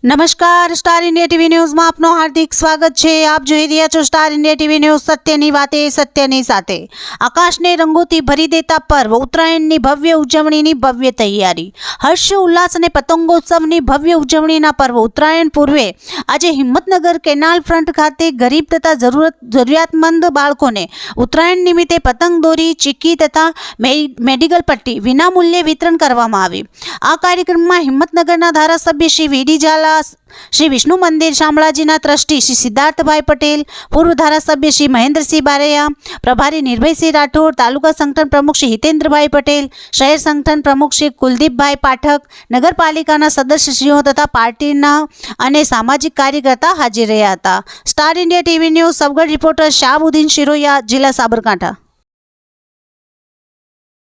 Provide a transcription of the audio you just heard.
નમસ્કાર, star India TV ન્યૂઝમાં આપનું હાર્દિક સ્વાગત છે। આપ જોઈ રહ્યા છો સ્ટાર ઇન્ડિયા ટીવી ન્યૂઝ, સત્યની વાતે સત્યની સાથે। આકાશને રંગોથી ભરી દેતા પર્વ ઉત્તરાયણની ભવ્ય ઉજવણીની ભવ્ય તૈયારી। હર્ષ ઉલ્લાસ અને પતંગોત્સવની ભવ્ય ઉજવણીના પર્વ ઉત્તરાયણ પૂર્વે આજે હિંમતનગર કેનાલ ફ્રન્ટ ખાતે ગરીબ તથા જરૂરિયાતમંદ બાળકોને ઉત્તરાયણ નિમિત્તે પતંગ દોરી, ચીક્કી તથા મેડિકલ પટ્ટી વિનામૂલ્યે વિતરણ કરવામાં આવી। આ કાર્યક્રમમાં હિંમતનગરના ધારાસભ્ય શ્રી વીડી ઝાલા, श्री विष्णु मंदिर शामळाजीना ट्रस्टी श्री सिद्धार्थभाई पटेल, पूर्व धारासभ्य श्री महेन्द्रसिंह बारैया, प्रभारी निर्भयसिंह राठौड़, तालुका संगठन प्रमुख श्री हितेन्द्रभाई पटेल, शहर संगठन प्रमुख श्री कुलदीपभाई पाठक, नगरपालिकाना सदस्यश्रीओ तथा पार्टीना अने सामाजिक कार्यकर्ता हाजर रह्या हता। स्टार इंडिया टीवी न्यूज़ सबगढ़ रिपोर्टर शाहबुद्दीन शिरोया, जिला साबरकांठा।